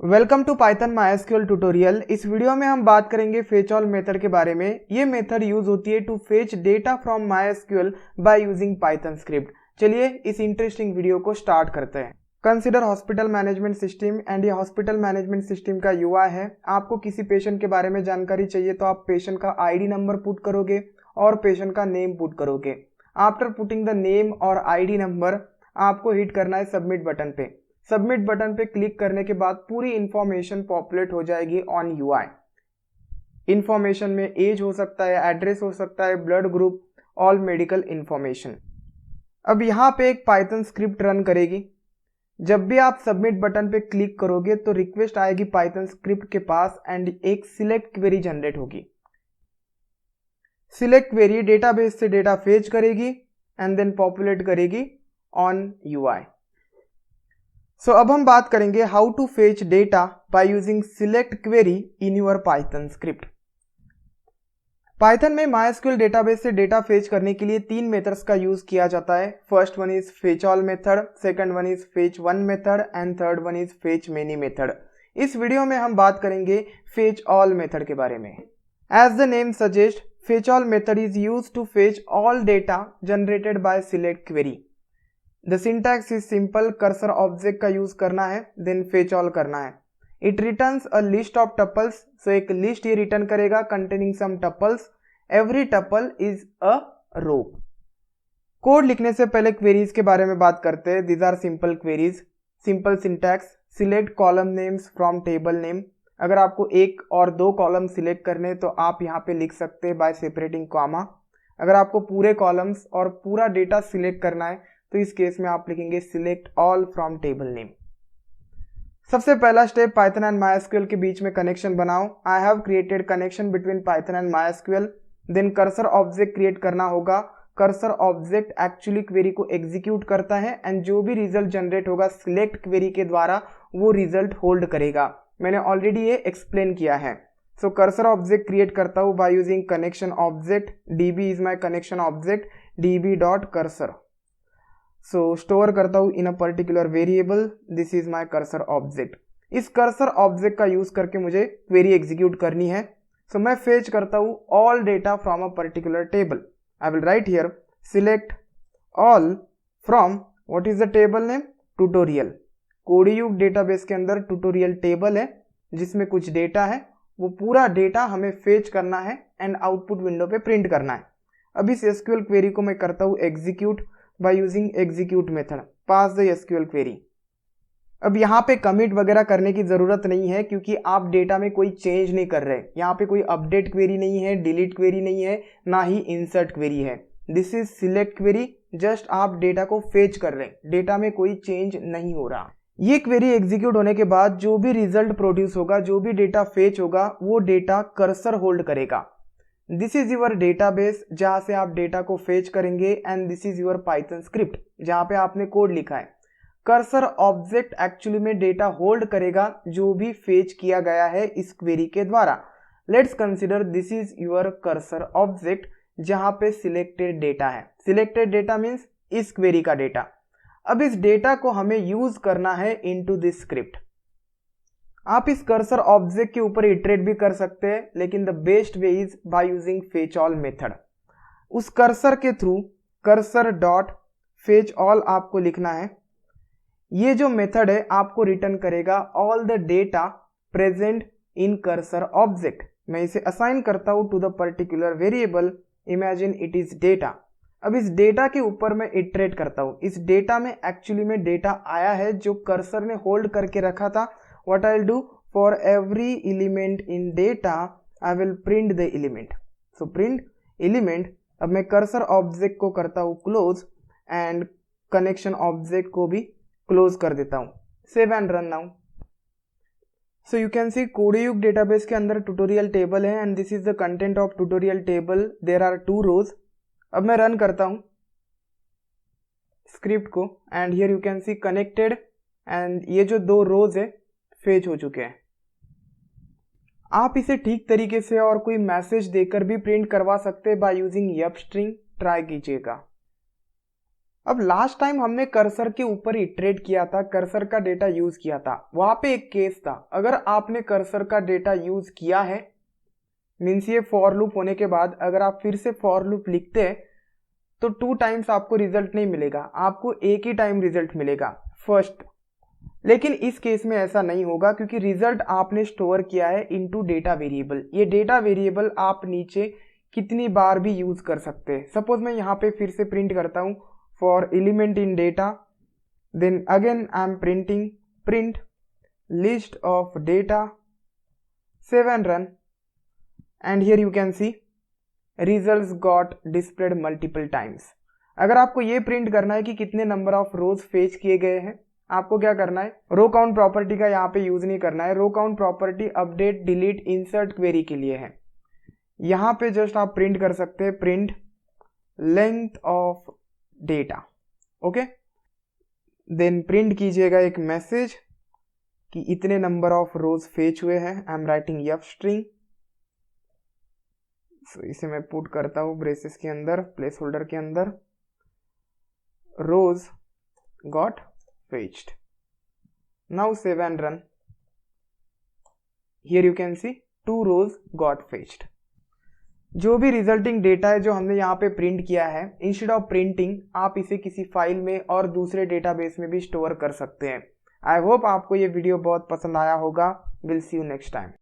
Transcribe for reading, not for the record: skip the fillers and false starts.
Welcome to Python MySQL tutorial. इस video में हम बात करेंगे फेच ऑल मेथड के बारे में। ये मेथड यूज होती है to fetch data from MySQL by using Python script. चलिए इस इंटरेस्टिंग वीडियो को स्टार्ट करते हैं। Consider hospital management system and ये हॉस्पिटल मैनेजमेंट सिस्टम का यूआई है। आपको किसी पेशेंट के बारे में जानकारी चाहिए तो आप पेशेंट का आईडी नंबर पुट करोगे और पेशेंट का नेम पुट करोगे। आफ्टर पुटिंग द नेम और आईडी नंबर आपको हिट करना है सबमिट बटन पे। सबमिट बटन पे क्लिक करने के बाद पूरी इंफॉर्मेशन पॉपुलेट हो जाएगी ऑन यूआई। इंफॉर्मेशन में एज हो सकता है, एड्रेस हो सकता है, blood group, all medical information. अब यहाँ पे एक पाइथन स्क्रिप्ट रन करेगी। जब भी आप सबमिट बटन पे क्लिक करोगे तो रिक्वेस्ट आएगी पाइथन स्क्रिप्ट के पास एंड एक सिलेक्ट क्वेरी जनरेट होगी। सिलेक्ट क्वेरी डेटाबेस से डेटा फेच करेगी एंड देन पॉपुलेट करेगी ऑन यूआई। सो अब हम बात करेंगे how to fetch data by using select query in your Python script. Python में माइस्क्यूएल डेटाबेस से डेटा फेच करने के लिए तीन मेथड्स का यूज किया जाता है। First one is fetch all method, second one is fetch one method and third one is fetch many method. इस वीडियो में हम बात करेंगे फेच ऑल मेथड के बारे में। As the name suggest, fetch all method is used to fetch all data generated by select query. The syntax is simple, cursor object का use करना है, देन फेच ऑल करना है। It returns a list of tuples, so एक list ये return करेगा containing some tuples. Every tuple is a row. Code लिखने से पहले क्वेरीज के बारे में बात करते हैं। These are simple queries. Simple syntax, select column names from table name. अगर आपको एक और दो कॉलम सिलेक्ट करने तो आप यहाँ पे लिख सकते हैं बाय सेपरेटिंग कॉमा। अगर आपको पूरे कॉलम्स और पूरा डेटा सिलेक्ट करना है तो इस केस में आप लिखेंगे select all from table name. सबसे पहला स्टेप, पाइथन एंड माइस्क्यूएल के बीच में कनेक्शन बनाओ। I have created connection between Python and MySQL. Then cursor object create करना होगा। कर्सर ऑब्जेक्ट एक्चुअली क्वेरी को एग्जीक्यूट करता है एंड जो भी रिजल्ट जनरेट होगा सिलेक्ट क्वेरी के द्वारा वो रिजल्ट होल्ड करेगा। मैंने ऑलरेडी ये एक्सप्लेन किया है। सो कर्सर ऑब्जेक्ट क्रिएट करता हूँ by using connection object. db is my connection object, db dot cursor. So store करता हूँ in a particular variable, this is my cursor object. इस कर्सर ऑब्जेक्ट का यूज करके मुझे क्वेरी एग्जीक्यूट करनी है। सो मैं फेच करता हूँ all data from a particular table. I will write here select all from what is the table name, tutorial. CodeYug database के अंदर ट्यूटोरियल टेबल है जिसमें कुछ डेटा है। वो पूरा डेटा हमें फेच करना है एंड आउटपुट विंडो पे प्रिंट करना है। अब इस एसक्यूएल क्वेरी को मैं करता हूँ execute by using execute method, pass the SQL query. अब यहाँ पे कमिट वगैरह करने की जरूरत नहीं है क्योंकि आप डेटा में कोई चेंज नहीं कर रहे। यहाँ पे कोई अपडेट क्वेरी नहीं है, डिलीट क्वेरी नहीं है, ना ही इंसर्ट क्वेरी है। This is select query, just आप डेटा को फेच कर रहे हैं, डेटा में कोई चेंज नहीं हो रहा। ये क्वेरी एग्जीक्यूट होने के बाद जो भी रिजल्ट प्रोड्यूस होगा, जो भी डेटा फेच होगा, वो डेटा कर्सर होल्ड करेगा। दिस इज योर डेटाबेस जहां से आप डेटा को फेच करेंगे and this is your Python script जहां पे आपने कोड लिखा है। कर्सर ऑब्जेक्ट एक्चुअली में डेटा होल्ड करेगा जो भी फेच किया गया है इस क्वेरी के द्वारा। Let's consider this is your cursor object जहां पे सिलेक्टेड डेटा है। सिलेक्टेड डेटा मीन्स इस क्वेरी का डेटा। अब इस डेटा को हमें यूज करना है इनटू दिस स्क्रिप्ट। आप इस कर्सर ऑब्जेक्ट के ऊपर इटरेट भी कर सकते हैं, लेकिन the best way is by using fetch all method. उस कर्सर के through cursor dot fetch all आपको लिखना है। ये जो मेथड है आपको रिटर्न करेगा all the data present in cursor object. मैं इसे असाइन करता हूं to the particular variable, imagine it is data. अब इस डेटा के ऊपर मैं इटरेट करता हूं। इस डेटा में एक्चुअली में डेटा आया है जो कर्सर ने होल्ड करके रखा था। What I'll do, for every element in data I will print the element. So print element। अब मैं कर्सर ऑब्जेक्ट को करता हूँ क्लोज एंड कनेक्शन ऑब्जेक्ट को भी क्लोज कर देता हूँ। Save and run now. So you can see CodeYug database के अंदर ट्यूटोरियल टेबल है and this is the content of tutorial table. There are 2 rows. अब मैं रन करता हूँ स्क्रिप्ट को and here you can see connected and ये जो 2 रोज है फेच हो चुके हैं। आप इसे ठीक तरीके से और कोई मैसेज देकर भी प्रिंट करवा सकते हैं बाय यूजिंग यप स्ट्रिंग। ट्राई कीजिएगा। अब लास्ट टाइम हमने कर्सर के ऊपर इटरेट किया था, कर्सर का डेटा यूज किया था, वहां पे एक केस था, अगर आपने कर्सर का डेटा यूज किया है मीन्स ये फॉर लूप होने के बाद अगर आप फिर से फॉर लूप लिखते हैं तो 2 टाइम्स आपको रिजल्ट नहीं मिलेगा, आपको एक ही टाइम रिजल्ट मिलेगा फर्स्ट। लेकिन इस केस में ऐसा नहीं होगा क्योंकि रिजल्ट आपने स्टोर किया है इनटू डेटा वेरिएबल। ये डेटा वेरिएबल आप नीचे कितनी बार भी यूज कर सकते हैं। सपोज मैं यहाँ पे फिर से प्रिंट करता हूँ for element in data, then again I am printing print list of data, save and run, and here you can see results got displayed multiple times. अगर आपको ये प्रिंट करना है कि कितने नंबर ऑफ रोज फेच किए गए हैं, आपको क्या करना है, रो काउंट प्रॉपर्टी का यहाँ पे यूज नहीं करना है। Row count property update delete insert query के लिए है। यहाँ पे जस्ट आप प्रिंट कर सकते हैं print length of data, okay. Then print कीजिएगा एक मैसेज कि इतने नंबर ऑफ रोज फेच हुए हैं। I am writing F string, इसे मैं पुट करता हूं ब्रेसेस के अंदर, प्लेस होल्डर के अंदर, rows got fetched. Now save and run, here you can see 2 rows got fetched. जो भी रिजल्टिंग डेटा है जो हमने यहाँ पे प्रिंट किया है, इंस्टेड ऑफ प्रिंटिंग आप इसे किसी फाइल में और दूसरे डेटाबेस में भी स्टोर कर सकते हैं। आई होप आपको ये वीडियो बहुत पसंद आया होगा। Will see you next time.